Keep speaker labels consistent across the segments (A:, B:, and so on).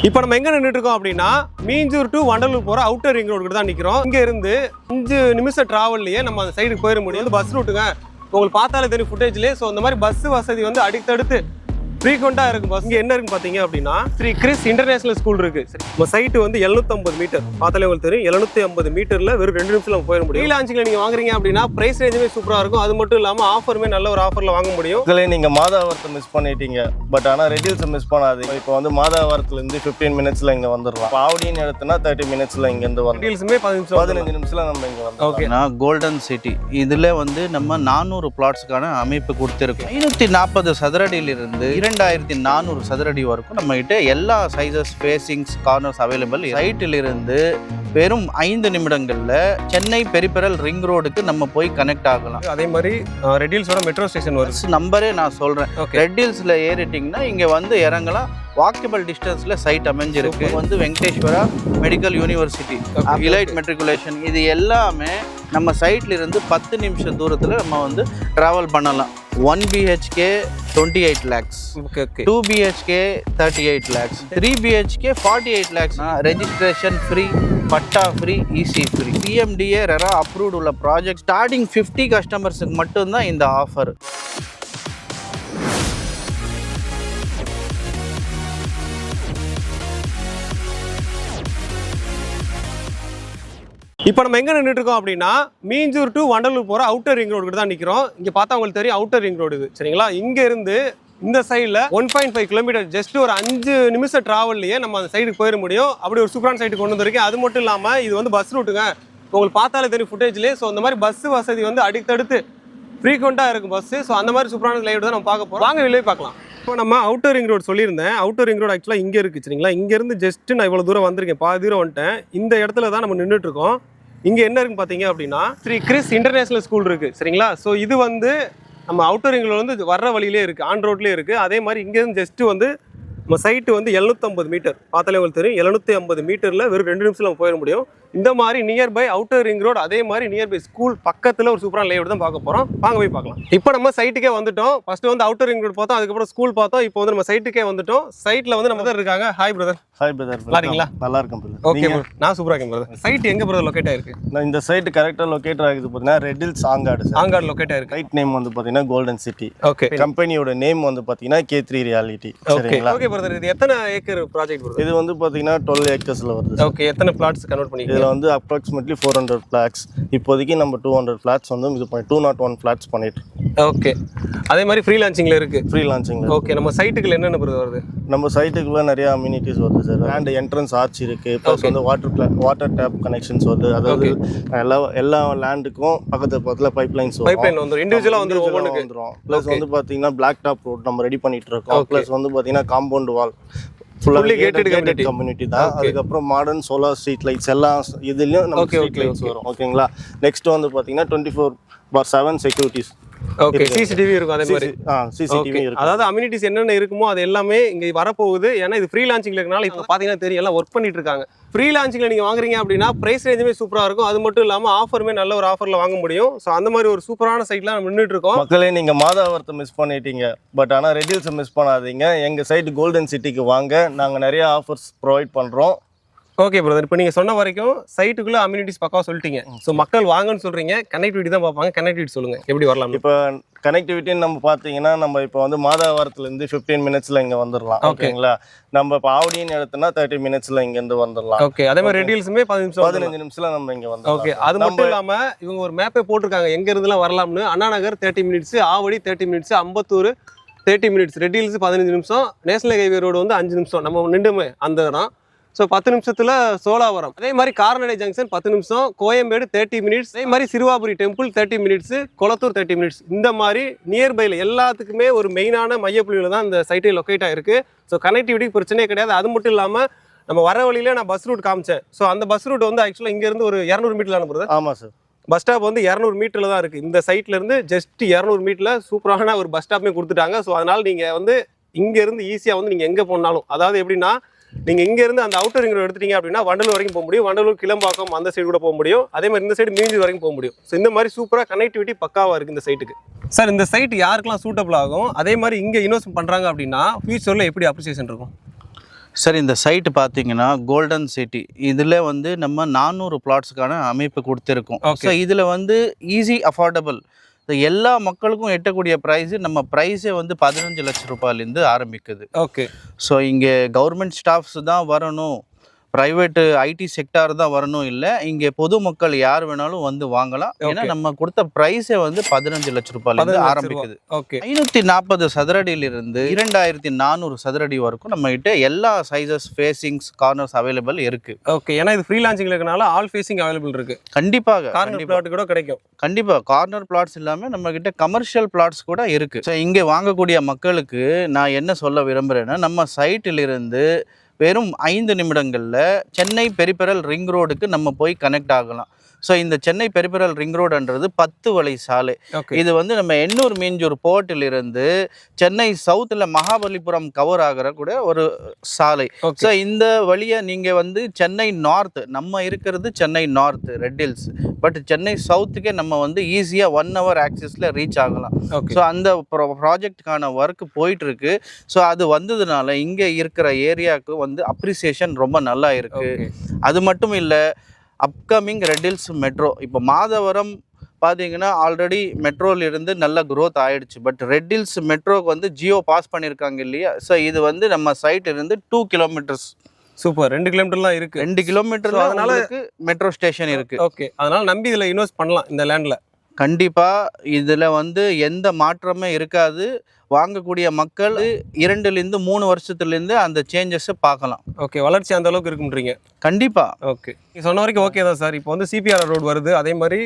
A: இப்போ நம்ம எங்க நின்றுட்டு இருக்கோம் அப்படின்னா மீஞ்சூர் டு வண்டலூர் போற அவுட்டர் ரிங் ரோடு தான் நிக்கிறோம். இங்க இருந்து 5 நிமிஷம் டிராவல்லையே நம்ம அந்த சைடுக்கு போயிட முடியும். பஸ் ரூட்டுங்க உங்களுக்கு பார்த்தாலே தெரியும் ஃபுட்டேஜ்லேயே. ஸோ அந்த மாதிரி பஸ் வசதி வந்து அடுத்தடுத்து ஃப்ரீக்வெண்ட்டாக இருக்கும். பஸ் இங்கே என்ன இருக்குன்னு பார்த்தீங்க அப்படின்னா ஸ்ரீ கிறிஸ் இன்டர்நேஷனல் ஸ்கூல் இருக்கு. சரி, நம்ம சைட்டு வந்து 750 மீட்டர். பார்த்தாலே உங்களுக்கு தெரியும் 750 மீட்டரில் வெறும் 2 நிமிஷம் நம்ம போயிட முடியும். லான்ச்சில் நீங்கள் வாங்குறீங்க அப்படின்னா பிரைஸ் ரேஞ்சுமே சூப்பராக இருக்கும். அது மட்டும் இல்லாமல் ஆஃபருமே நல்ல ஒரு ஆஃபரில் வாங்க முடியும்.
B: இதில் நீங்கள் மாதாவரத்தை மிஸ் பண்ணிட்டீங்க, பட் ஆனால் ரெடில்ஸை மிஸ் பண்ணாதீங்க. இப்போ வந்து மாதாவரத்துலேருந்து 15 மினிட்ஸில் இங்கே வந்துடலாம். ஆவடின்னு எடுத்துனா 30 மினிட்ஸில் இங்கேருந்து வந்து
A: ரெடில்ஸுமே 15
B: நிமிஷத்தில் நம்ம இங்கே வந்து.
A: ஓகே,
C: கோல்டன் சிட்டி இதில் வந்து நம்ம 400 பிளாட்ஸுக்கான அமைப்பு கொடுத்துருக்கோம். 540 சதுரடியிலிருந்து 2400 சதுரடி வரைக்கும் நம்ம கிட்ட எல்லா சைஸஸ், ஃபேசிங்ஸ், கார்னர்ஸ் அவைலபிள். சைட்டிலிருந்து வெறும் 5 நிமிடங்கள்ல சென்னை பெரிபெரல் ரிங் ரோடுக்கு நம்ம போய் கனெக்ட் ஆகலாம்.
A: அதே மாதிரி ரெடில்ஸோட மெட்ரோ ஸ்டேஷன் வருது.
C: நம்பரே நான் சொல்றேன். ரெட்டில்ஸ்ல ஏறிட்டிங்கன்னா இங்க வந்து இறங்கலாம். வாக்கபிள் டிஸ்டன்ஸ்ல சைட் அமைஞ்சிருக்கு. வந்து Venkateswara medical university, elite matriculation, இது எல்லாமே நம்ம சைட்ல இருந்து 10 நிமிஷம் தூரத்தில் நம்ம வந்து ட்ராவல் பண்ணலாம். 1 BHK 28 lakhs, 2 BHK 38 lakhs, 3 BHK 48 lakhs. Registration free, patta free, EC free. PMDA RERA approved உள்ள ப்ராஜெக்ட். ஸ்டார்டிங் 50 கஸ்டமர்ஸுக்கு மட்டும்தான் இந்த ஆஃபர்.
A: இப்போ நம்ம எங்கே நின்றுட்டு இருக்கோம் அப்படின்னா மீஞ்சூர் டு வண்டலூர் போகிற அவுட்டர் ரிங் ரோடு தான் நிற்கிறோம். இங்கே பார்த்தா உங்களுக்கு தெரியும் அவுட்டர் ரிங் ரோடு இது. சரிங்களா, இங்கே இருந்து இந்த சைடில் 1.5 கிலோமீட்டர், ஜஸ்ட் ஒரு 5 நிமிஷம் டிராவல்லையே நம்ம அந்த சைடுக்கு போயிட முடியும். அப்படி ஒரு சூப்பரான சைட்டு கொண்டு வந்திருக்கேன். அது மட்டும் இல்லாமல் இது வந்து பஸ் ரூட்டுங்க உங்களுக்கு பார்த்தாலே தெரியும் ஃபுட்டேஜ்லேயே. ஸோ அந்த மாதிரி பஸ் வசதி வந்து அடுத்தடுத்து ஃப்ரீக்வெண்ட்டாக இருக்கும் பஸ்ஸு. ஸோ அந்த மாதிரி சூப்பரான லைட் தான் நம்ம பார்க்க போகிறோம். வாங்க வெளியே பார்க்கலாம். இப்போ நம்ம அவுட்டர் ரிங் ரோடு சொல்லியிருந்தேன். அவுட்டர் ரிங் ரோடு ஆக்சுவலாக இங்கே இருக்குது. சரிங்களா, இங்கேருந்து ஜஸ்ட் நான் இவ்வளோ தூரம் வந்திருக்கேன், பாதி தூரம் வந்துட்டேன். இந்த இடத்துல தான் நம்ம நின்றுட்டு இருக்கோம். இங்கே என்ன இருக்குன்னு பார்த்தீங்க அப்படின்னா ஸ்ரீ கிறிஸ் இன்டர்நேஷனல் ஸ்கூல் இருக்குது. சரிங்களா, ஸோ இது வந்து நம்ம அவுட்டர் ரிங்கில் வந்து வர்ற வழியிலே இருக்குது, ஆன் ரோட்லேயே இருக்குது. அதே மாதிரி இங்கேருந்து ஜஸ்ட்டு வந்து நம்ம சைட்டு வந்து 750 மீட்டர். பார்த்தாலே உங்களுக்கு தெரியும் 750 மீட்டரில் வெறும் 2 நிமிஷம் நம்ம போயிட முடியும். இந்த மாதிரி நியர்பை அவுட்டர் ரிங் ரோடு, அதே மாதிரி நியர்பை ஸ்கூல் பக்கத்தில் ஒரு சூப்பரான லேஅவுட் தான் பார்க்க போகிறோம். வாங்க போய் பார்க்கலாம். இப்போ நம்ம சைட்டுக்கே வந்துட்டோம். ஃபஸ்ட்டு வந்து அவுட்டர் ரிங் ரோடு பார்த்தோம், அதுக்கப்புறம் ஸ்கூல் பார்த்தோம். இப்போ வந்து நம்ம சைட்டுக்கே வந்துட்டோம். சைட்டில் வந்து நம்ம தான் இருக்காங்க. Hi brother.
B: ஹாய் பிரதர்,
A: நல்லா இருக்கீங்களா?
B: நல்லா இருக்கேன் பிரதர்.
A: ஓகே, நான் சூப்பராக இருக்கேன் பிரதர். சைட் எங்கே பிரதர் லொக்கேட் ஆயிருக்கு?
B: நான் இந்த சைட் கரெக்டாக லொக்கேட் ஆகுது பார்த்தீங்கன்னா ரெட்டில்ஸ் ஆங்காடு.
A: ஆங்காடு லொக்கேட் ஆயிருக்கு.
B: சைட் நேம் வந்து பார்த்தீங்கன்னா கோல்டன் சிட்டி.
A: ஓகே,
B: கம்பெனியோட நேம் வந்து பார்த்தீங்கன்னா K3 ரியாலிட்டி. சரிங்களா,
A: ஓகே பிரதர். இது எத்தனை ஏக்கர் ப்ராஜெக்ட் பிரதர்?
B: இது வந்து பார்த்தீங்கன்னா 12 ஏக்கர்ஸில் வருது.
A: ஓகே, எத்தனை பிளாட்ஸ் கன்வெர்ட் பண்ணிருக்கீங்க?
B: இதில் வந்து அப்ராக்சிமேட்லி 400 ஃபிளாட்ஸ். இப்போதைக்கு நம்ம 200 ஃபிளாட்ஸ் வந்து இது 201 ஃபிளாட்ஸ் பண்ணிட்டு.
A: ஓகே, அதே மாதிரி ஃப்ரீ லான்ச்சிங்ல இருக்கு.
B: ஃப்ரீ லான்ச்சிங்ல.
A: ஓகே, நம்ம சைட்டுக்குள்ள என்னென்ன பிரதர் வருது?
B: நம்ம சைட்டுக்குள்ள நிறைய அம்யூனிட்டிஸ் வருது சார். அண்ட் என்ட்ரன்ஸ் ஆர்ச் இருக்கு, ப்ளஸ் வந்து வாட்டர் டேப் கனெக்ஷன்ஸ் வருது. அதாவது எல்லா லேண்டுக்கும் பக்கத்துல பைப்லைன்ஸ் வரும்.
A: பைப்லைன் வந்து இண்டிவிஜுவலா வந்து ஒவ்வொன்றுக்கு
B: வந்துரும். ப்ளஸ் வந்து பாத்தீங்கன்னா பிளாக் டாப் ரோட் நம்ம ரெடி பண்ணிட்டு இருக்கோம். ப்ளஸ் வந்து பாத்தீங்கன்னா compound wall fully gated community தான். அதுக்கப்புறம் மாடர்ன் சோலார் ஸ்ட்ரீட் லைட்ஸ் எல்லாம் இதுலயும் நம்ம ஸ்ட்ரீட் லைட்ஸ் வரும். ஓகேங்களா, நெக்ஸ்ட் வந்து பாத்தீங்கன்னா 24/7 செக்யூரிட்டிஸ்.
A: ஓகே, சிசிடிவி இருக்கும். அதே மாதிரி
B: சிசிடிவி இருக்கு.
A: அதாவது அம்யூனிட்டிஸ் என்னென்ன இருக்குமோ அது எல்லாமே இங்க வரப்போகுது. ஏன்னா இது ஃப்ரீ லான்ச்சிங்ல இருக்கனால இப்போ பாத்தீங்கன்னா தெரியும் எல்லாம் ஒர்க் பண்ணிட்டு இருக்காங்க. ஃப்ரீ லான்ச்சிங்ல நீங்க வாங்குறீங்க அப்படின்னா பிரைஸ் ரேஞ்சுமே சூப்பரா இருக்கும். அது மட்டும் இல்லாம ஆஃபருமே நல்ல ஒரு ஆஃபர்ல வாங்க முடியும். ஸோ அந்த மாதிரி ஒரு சூப்பரான சைட்ல நம்ம நின்றுட்டு இருக்கோம்.
B: மக்களே, நீங்க மாதாவரத்தை மிஸ் பண்ணிட்டீங்க, பட் ஆனா ரெடில்ஸை மிஸ் பண்ணாதீங்க. எங்க சைட் கோல்டன் சிட்டிக்கு வாங்க, நாங்க நிறைய ஆஃபர்ஸ் ப்ரொவைட் பண்றோம்.
A: ஓகே பிரதர், இப்போ நீங்கள் சொன்ன வரைக்கும் சைட்டுக்குள்ளே அம்யூனிட்டிஸ் பக்காவாக சொல்லிட்டீங்க. ஸோ மக்கள் வாங்கன்னு சொல்கிறீங்க, கனெக்டிவிட்டி தான் பார்ப்பாங்க. கனெக்டிவிட்டி சொல்லுங்கள், எப்படி வரலாம்?
B: இப்போ கனெக்டிவிட்டின்னு நம்ம பார்த்தீங்கன்னா நம்ம இப்போ வந்து மாதாவரத்துலேருந்து 15 மினிட்ஸில் இங்கே வந்துடலாம். ஓகேங்களா, நம்ம இப்போ ஆவடின்னு எடுத்தோம்னா 30 மினிட்ஸில் இங்கேருந்து வந்துடலாம்.
A: ஓகே, அதே மாதிரி ரெடில்ஸுமே 15
B: நிமிஷத்தில் நம்ம இங்கே வந்து.
A: ஓகே, அது மட்டும் இல்லாமல் இவங்க ஒரு மேப்பே போட்டிருக்காங்க எங்கே இருந்துலாம் வரலாம்னு. Anna Nagar 30 minutes, Avadi 30 minutes, Ambattur 30 minutes, riddles 15 நிமிஷம், நேஷனல் ஹைவே ரோடு வந்து 5 நிமிஷம் நம்ம நின்றுமே அந்த இடம். ஸோ 10 நிமிஷத்தில் சோலாவரம், அதே மாதிரி கார்னடை ஜங்ஷன் 10 நிமிஷம், கோயம்பேடு 30 மினிட்ஸ், அதே மாதிரி Siruvapuri temple 30 minutes, Kolathur 30 minutes. இந்த மாதிரி நியர்பையில் எல்லாத்துக்குமே ஒரு மெயினான மையப்புள்ளியில் தான் இந்த சைட்டே லொக்கேட் ஆகிருக்கு. ஸோ கனெக்டிவிட்டி பிரச்சனையே கிடையாது. அது மட்டும் இல்லாமல் நம்ம வர வழியிலே நான் பஸ் ரூட் காமிச்சேன். ஸோ அந்த பஸ் ரூட் வந்து ஆக்சுவலாக இங்கேருந்து ஒரு 200 மீட்டரில் அனுப்புறது.
B: ஆமாம் சார்,
A: பஸ் ஸ்டாப் வந்து 200 மீட்டரில் தான் இருக்குது. இந்த சைட்லேருந்து ஜஸ்ட் 200 மீட்டரில் சூப்பரான ஒரு பஸ் ஸ்டாப்புமே கொடுத்துட்டாங்க. ஸோ அதனால் நீங்கள் வந்து இங்கேருந்து ஈஸியாக வந்து நீங்கள் எங்கே போனாலும், அதாவது எப்படின்னா நீங்கள் இங்கேருந்து அந்த அவுட்டர் ரிங் ரோடு எடுத்துட்டீங்க அப்படின்னா வண்டலூர் வரைக்கும் போக முடியும். வண்டலூர், கிளம்பாக்கம் அந்த சைடு கூட போக முடியும். அதே மாதிரி இந்த சைடு மீஞ்சூர் வரைக்கும் போக முடியும். ஸோ இந்த மாதிரி சூப்பராக கனெக்டிவிட்டி பக்காவாக இருக்குது இந்த சைட்டுக்கு. சார், இந்த சைட் யாருக்கெல்லாம் சூட்டபிள் ஆகும், அதே மாதிரி இங்கே இன்வெஸ்ட் பண்ணுறாங்க அப்படின்னா ஃபியூச்சரில் எப்படி அப்ரிசியேஷன் இருக்கும்?
C: சார் இந்த சைட்டு பார்த்தீங்கன்னா கோல்டன் சிட்டி இதில் வந்து நம்ம 400 பிளாட்ஸுக்கான அமைப்பு கொடுத்துருக்கோம். ஸோ இதில் வந்து ஈஸி அஃபோர்டபுள் எல்லா மக்களுக்கும் எட்டக்கூடிய ப்ரைஸு நம்ம ப்ரைஸே வந்து 15 லட்சம் ரூபாயிலேருந்து ஆரம்பிக்குது.
A: ஓகே.
C: ஸோ இங்கே கவர்மெண்ட் ஸ்டாஃப்ஸ் தான் வரணும், ப்ரைவேட்டு ஐடி செக்டார் தான் வரணும் இல்லை, இங்கே பொதுமக்கள் யார் வேணாலும் வந்து வாங்கலாம். ஏன்னா நம்ம கொடுத்த ப்ரைஸே வந்து 15 லட்சம் ரூபாயிலேருந்து ஆரம்பிக்குது.
A: ஓகே.
C: 540 சதுரடியிலிருந்து 2400 சதுரடி வரைக்கும் நம்ம கிட்ட எல்லா சைஸஸ், ஃபேசிங்ஸ், கார்னர்ஸ் அவைலபிள் இருக்கு.
A: ஓகே. ஏன்னா இது ஃப்ரீ லான்ச்சிங் இருக்கனால ஆல் ஃபேசிங் அவைலபிள் இருக்கு.
C: கண்டிப்பாக
A: கார்னர் பிளாட் கூட கிடைக்கும்.
C: கண்டிப்பாக கார்னர் பிளாட்ஸ் இல்லாமல் நம்ம கிட்ட கமர்ஷியல் பிளாட்ஸ் கூட இருக்கு. ஸோ இங்கே வாங்கக்கூடிய மக்களுக்கு நான் என்ன சொல்ல விரும்புகிறேன்னா, நம்ம சைட்டிலிருந்து வெறும் 5 நிமிடங்களில் சென்னை பெரிபெரல் ரிங் ரோடுக்கு நம்ம போய் கனெக்ட் ஆகலாம். ஸோ இந்த சென்னை பெரிபெரல் ரிங் ரோடுன்றது 10 வழி சாலை. இது வந்து நம்ம எண்ணூர் மீஞ்சூர் போர்ட்டிலிருந்து சென்னை சவுத்தில் மகாபலிபுரம் கவர் ஆகிற கூட ஒரு சாலை. ஸோ இந்த வழியை நீங்கள் வந்து சென்னை நார்த், நம்ம இருக்கிறது சென்னை நார்த் ரெட் ஹில்ஸ், பட் சென்னை சவுத்துக்கே நம்ம வந்து ஈஸியாக 1 hour ஆக்சிஸில் ரீச் ஆகலாம். ஸோ அந்த ப்ராஜெக்டுக்கான ஒர்க் போயிட்டுருக்கு. ஸோ அது வந்ததுனால இங்கே இருக்கிற ஏரியாவுக்கு வந்து அப்ரிசியேஷன் ரொம்ப நல்லா இருக்குது. அது மட்டும் இல்லை, அப்கமிங் ரெட் ஹில்ஸ் மெட்ரோ இப்போ மாதவரம் பார்த்தீங்கன்னா ஆல்ரெடி மெட்ரோலிருந்து நல்ல க்ரோத் ஆகிடுச்சு. பட் ரெட் ஹில்ஸ் மெட்ரோக்கு வந்து ஜியோ பாஸ் பண்ணியிருக்காங்க இல்லையா. ஸோ இது வந்து நம்ம சைட்லேருந்து 2 கிலோமீட்டர்ஸ்.
A: சூப்பர். 2 கிலோமீட்டர்லாம் இருக்குது.
C: 2 கிலோமீட்டர் அதனால மெட்ரோ ஸ்டேஷன் இருக்குது.
A: ஓகே. அதனால் நம்பி இதில் இன்வெஸ்ட் பண்ணலாம் இந்த லேண்டில்.
C: கண்டிப்பாக இதில் வந்து எந்த மாற்றமே இருக்காது. வாங்கக்கூடிய மக்கள் 2லேருந்து 3 வருஷத்துலேருந்து அந்த சேஞ்சஸை பார்க்கலாம்.
A: ஓகே. வளர்ச்சி அந்த அளவுக்கு இருக்குன்றீங்க.
C: கண்டிப்பாக.
A: ஓகே. நீங்கள் சொன்ன வரைக்கும் ஓகே தான் சார். இப்போ வந்து சிபிஆர் ரோடு வருது, அதே மாதிரி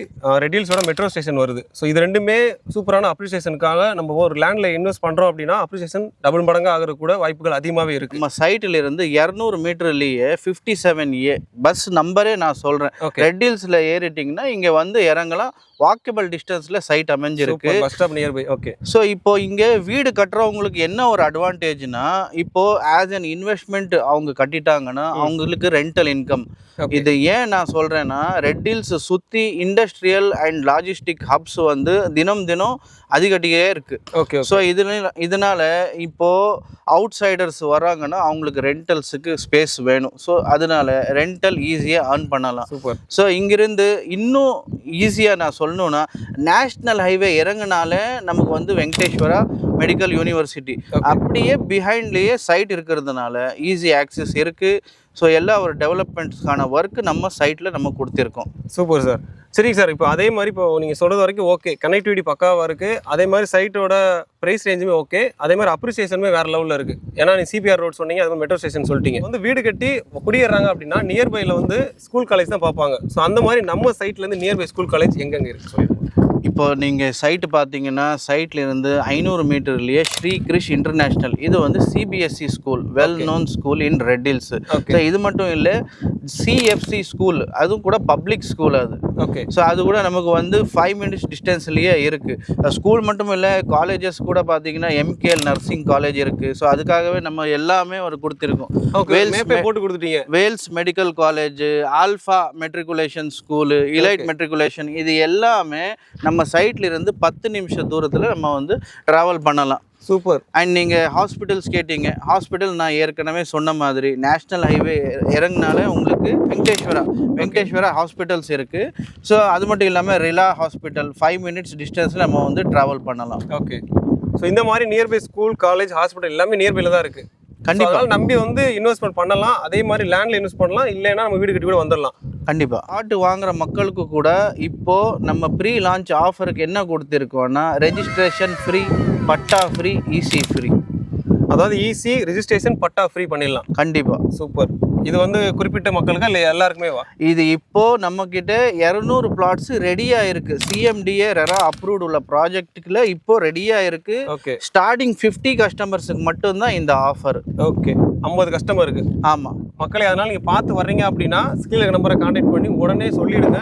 A: ரெட் ஹில்ஸோட மெட்ரோ ஸ்டேஷன் வருது. ஸோ இது ரெண்டுமே சூப்பரான அப்ரிசியேஷனுக்காக நம்ம ஒரு லேண்டில் இன்வெஸ்ட் பண்ணுறோம் அப்படின்னா அப்ரிசியேஷன் டபுள் மடங்கு ஆகிற கூட வாய்ப்புகள் அதிகமாகவே இருக்குது.
C: நம்ம சைட்டிலிருந்து 200 மீட்டர்லேயே 57A பஸ் நம்பரே நான் சொல்கிறேன். ரெட் ஹில்ஸில் ஏறிட்டிங்கன்னா இங்கே வந்து இறங்கலாம். வாக்கபிள் டிஸ்டன்ஸில் சைட் அமைஞ்சிருக்கு.
A: Bus stop nearby. Okay.
C: So இப்போ இங்கே வீடு கட்டுறவங்களுக்கு என்ன ஒரு அட்வான்டேஜ்னா, இப்போது ஆஸ் அன் இன்வெஸ்ட்மெண்ட் அவங்க கட்டிட்டாங்கன்னா அவங்களுக்கு ரெண்டல் இன்கம். இது ஏன் நான் சொல்கிறேன்னா, ரெட் ஹில்ஸ் சுற்றி இண்டஸ்ட்ரியல் அண்ட் லாஜிஸ்டிக் ஹப்ஸ் வந்து தினம் தினம் அதிகட்டியே இருக்குது.
A: ஓகே.
C: ஸோ இதனால் இப்போது அவுட் சைடர்ஸ் வராங்கன்னா அவங்களுக்கு ரெண்டல்ஸுக்கு ஸ்பேஸ் வேணும். ஸோ அதனால ரெண்டல் ஈஸியாக ஏர்ன் பண்ணலாம்.
A: சூப்பர்.
C: ஸோ இங்கிருந்து இன்னும் ஈஸியாக நான் சொல்லணுன்னா, நேஷ்னல் ஹைவே இறங்கினால நமக்கு வந்து வெங்கடேஸ்வரா மெடிக்கல் யூனிவர்சிட்டி அப்படியே பிஹைண்ட்லேயே சைட் இருக்கிறதுனால ஈஸி ஆக்சஸ் இருக்குது. ஸோ எல்லா ஒரு டெவலப்மெண்ட்ஸ்க்கான ஒர்க்கு நம்ம சைட்டில் நம்ம கொடுத்துருக்கோம்.
A: Super sir. சரிங்க சார். இப்போ அதே மாதிரி இப்போ நீங்கள் சொல்கிறது வரைக்கும் ஓகே, கனெக்டிவிட்டி பக்காவாக இருக்குது, அதே மாதிரி சைட்டோட ப்ரைஸ் ரேஞ்சுமே ஓகே, அதே மாதிரி அப்ரிசியேஷனுமே வேறு லெவலில் இருக்குது. ஏன்னா நீ சிபிஆர் ரோட் சொன்னீங்க, அது மாதிரி மெட்ரோ ஸ்டேஷன் சொல்லிட்டீங்க. வந்து வீடு கட்டி குடியேறாங்க அப்படின்னா நியர்பையில் வந்து ஸ்கூல் காலேஜ் தான் பார்ப்பாங்க. ஸோ அந்த மாதிரி நம்ம சைட்லேருந்து நியர்பை ஸ்கூல் காலேஜ் எங்கெங்கே இருக்குது சொல்லிடுங்க.
C: இப்போ நீங்கள் சைட்டு பார்த்தீங்கன்னா சைட்லேருந்து 500 மீட்டர்லேயே ஸ்ரீ கிரிஷ் இன்டர்நேஷ்னல், இது வந்து CBSE school, well known school in red hills. So இது மட்டும் இல்லை, சிஎஃப்சி ஸ்கூல், அதுவும் கூட பப்ளிக் ஸ்கூல் அது.
A: ஓகே.
C: ஸோ அது கூட நமக்கு வந்து 5 minutes டிஸ்டன்ஸ்லேயே இருக்குது. ஸ்கூல் மட்டும் இல்லை, காலேஜஸ் கூட பார்த்தீங்கன்னா எம்கேஎல் நர்சிங் காலேஜ் இருக்குது. ஸோ அதுக்காகவே நம்ம எல்லாமே ஒரு கொடுத்துருக்கோம்.
A: போட்டு கொடுத்துட்டீங்க.
C: Vels medical college, Alpha matriculation school, Elite matriculation, இது எல்லாமே நம்ம சைட்ல இருந்து 10 நிமிஷம் தூரத்தில் நம்ம வந்து ட்ராவல் பண்ணலாம்.
A: சூப்பர்.
C: அண்ட் நீங்கள் ஹாஸ்பிட்டல்ஸ் கேட்டீங்க. ஹாஸ்பிட்டல் நான் ஏற்கனவே சொன்ன மாதிரி நேஷ்னல் ஹைவே இறங்கினாலே உங்களுக்கு வெங்கடேஸ்வரா ஹாஸ்பிட்டல்ஸ் இருக்குது. ஸோ அது மட்டும் இல்லாமல் ரிலா ஹாஸ்பிட்டல் 5 minutes டிஸ்டன்ஸில் நம்ம வந்து ட்ராவல் பண்ணலாம்.
A: ஓகே. ஸோ இந்த மாதிரி நியர்பை ஸ்கூல், காலேஜ், ஹாஸ்பிட்டல் எல்லாமே நியர்பையில் தான் இருக்குது. கண்டிப்பாக நம்பி வந்து இன்வெஸ்ட்மெண்ட் பண்ணலாம். அதே மாதிரி லேண்டில் இன்வெஸ்ட் பண்ணலாம், இல்லைன்னா நம்ம வீடு கட்டி கூட வந்துடலாம்.
C: கண்டிப்பாக ஆட்டு வாங்குகிற மக்களுக்கு கூட இப்போது நம்ம ப்ரீ லான்ச் ஆஃபருக்கு என்ன கொடுத்துருக்கோன்னா, registration free, patta free, EC free.
A: அதாவது ஈஸி ரெஜிஸ்ட்ரேஷன், பட்டா ஃப்ரீ பண்ணிடலாம்.
C: கண்டிப்பாக.
A: சூப்பர். இது வந்து குறிப்பிட்ட மக்களுக்கு இல்லை எல்லாருக்குமே வா?
C: இது இப்போது நம்மக்கிட்ட 200 பிளாட்ஸு ரெடியாக இருக்குது. சிஎம்டிஏ ரெரா அப்ரூவ்டு உள்ள ப்ராஜெக்ட்டுக்குள்ள இப்போது ரெடியாக இருக்குது.
A: ஓகே.
C: ஸ்டார்டிங் 50 கஸ்டமர்ஸுக்கு மட்டும்தான் இந்த ஆஃபர்.
A: ஓகே. 50 கஸ்டமருக்கு.
C: ஆமாம்
A: மக்களே, அதனால் நீங்கள் பார்த்து வர்றீங்க அப்படின்னா ஸ்கிரீனில் நம்பரை கான்டாக்ட் பண்ணி உடனே சொல்லிவிடுங்க,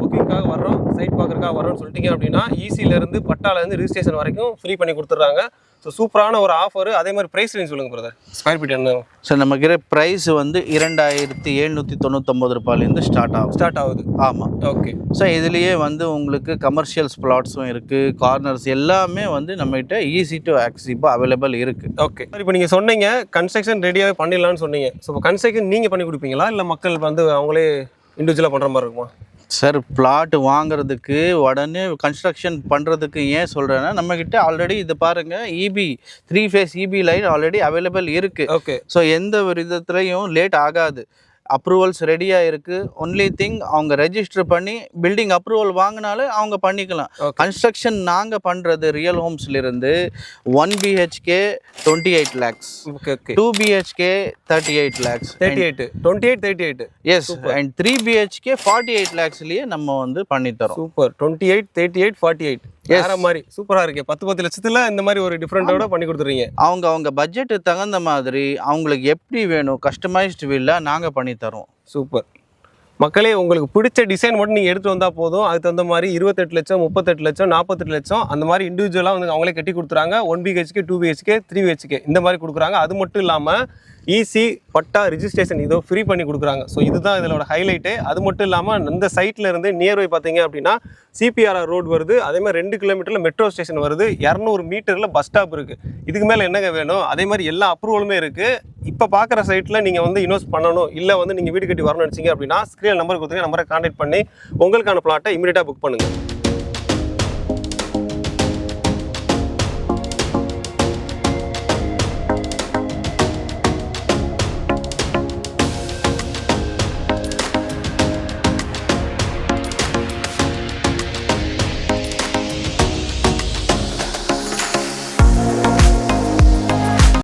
A: புக்கிங்காக வர்றோம், சைட் பார்க்குறக்காக வரோன்னு சொல்லிட்டீங்க அப்படின்னா ஈஸியிலேருந்து பட்டாலேருந்து ரிஜிஸ்ட்ரேஷன் வரைக்கும் ஃப்ரீ பண்ணி கொடுத்துட்றாங்க. ஸோ சூப்பரான ஒரு ஆஃபர். அதே மாதிரி ப்ரைஸ் ரேஞ்ச் சொல்லுங்கள் பிரதர். ஸ்கொயர் ஃபீட் என்ன
C: சார்? நமக்கு ப்ரைஸ் வந்து 2799 ரூபாயிலேருந்து ஸ்டார்ட் ஆகுது. ஆமாம்.
A: ஓகே.
C: ஸோ இதுலேயே வந்து உங்களுக்கு கமர்ஷியல்ஸ் பிளாட்ஸும் இருக்குது, கார்னர்ஸ் எல்லாமே வந்து நம்மகிட்ட ஈஸி டு ஆக்சஸிபிள் அவைலபிள் இருக்குது.
A: ஓகே. இப்போ நீங்கள் சொன்னீங்க கன்ஸ்ட்ரக்ஷன் ரெடியாகவே பண்ணிடலாம்னு சொன்னீங்க. ஸோ இப்போ கன்ஸ்ட்ரக்ஷன் நீங்கள் பண்ணி கொடுப்பீங்களா இல்லை மக்கள் வந்து அவங்களே இண்டிவிஜுவலாக பண்ணுற மாதிரி இருக்குமா?
C: சார் பிளாட் வாங்குறதுக்கு உடனே கன்ஸ்ட்ரக்ஷன் பண்ணுறதுக்கு ஏன் சொல்கிறேன்னா, நம்மக்கிட்ட ஆல்ரெடி இது பாருங்கள், EB 3 phase EB line already available இருக்குது.
A: ஓகே.
C: ஸோ எந்த ஒரு விதத்துலையும் லேட் ஆகாது. அப்ரூவல்ஸ் ரெடியாக இருக்குது. ஒன்லி திங் அவங்க ரெஜிஸ்டர் பண்ணி பில்டிங் அப்ரூவல் வாங்கினாலே அவங்க பண்ணிக்கலாம். கன்ஸ்ட்ரக்ஷன் நாங்கள் பண்ணுறது ரியல் ஹோம்ஸ்லேருந்து 1 BHK 28 lakhs,
A: okay okay.
C: 2 BHK 38 lakhs,
A: 38
C: yes, and 3 BHK 48 lakhsலேயே நம்ம வந்து பண்ணித்தரோம்.
A: சூப்பர். 28, 38, 48 வேற மாதிரி சூப்பராக இருக்கு. 10 லட்சத்தில் இந்த மாதிரி ஒரு டிஃப்ரெண்டோட பண்ணி கொடுத்துறீங்க.
C: அவங்க பட்ஜெட்டு தகுந்த மாதிரி அவங்களுக்கு எப்படி வேணும் கஸ்டமைஸ்டு வில்லா நாங்கள் பண்ணித்தரோம்.
A: சூப்பர். மக்களே, உங்களுக்கு பிடிச்ச டிசைன் மட்டும் நீங்கள் எடுத்து வந்தால் போதும். அதுக்கு தகுந்த மாதிரி 28 லட்சம், 38 லட்சம், 48 லட்சம் அந்த மாதிரி இண்டிவிஜுவலாக வந்து அவங்களே கட்டி கொடுத்துறாங்க. 1 BHK, 2 BHK, 3 BHK இந்த மாதிரி கொடுக்குறாங்க. அது மட்டும் இல்லாமல் ஈஸி பட்டா ரிஜிஸ்ட்ரேஷன் இதோ ஃப்ரீ பண்ணி கொடுக்குறாங்க. ஸோ இதுதான் இதோட ஹைலைட்டு. அது மட்டும் இல்லாமல் இந்த சைட்டில் இருந்து நியர்பை பார்த்தீங்க அப்படின்னா CPRR ரோடு வருது. அதே மாதிரி 2 கிலோமீட்டரில் மெட்ரோ ஸ்டேஷன் வருது. 200 மீட்டரில் பஸ் ஸ்டாப் இருக்குது. இதுக்கு மேலே என்னங்க வேணும்? அதே மாதிரி எல்லா அப்ரூவலுமே இருக்குது. இப்போ பார்க்குற சைட்டில் நீங்கள் வந்து இன்வெஸ்ட் பண்ணணும், இல்லை வந்து நீங்கள் வீடு கட்டி வரணும்னு நினச்சிங்க அப்படின்னா ஸ்க்ரீன் நம்பர் கொடுத்துங்க, நம்பரை கான்டாக்ட் பண்ணி உங்களுக்கான பிளாட்டை இமீடியட்டாக புக் பண்ணுங்கள்.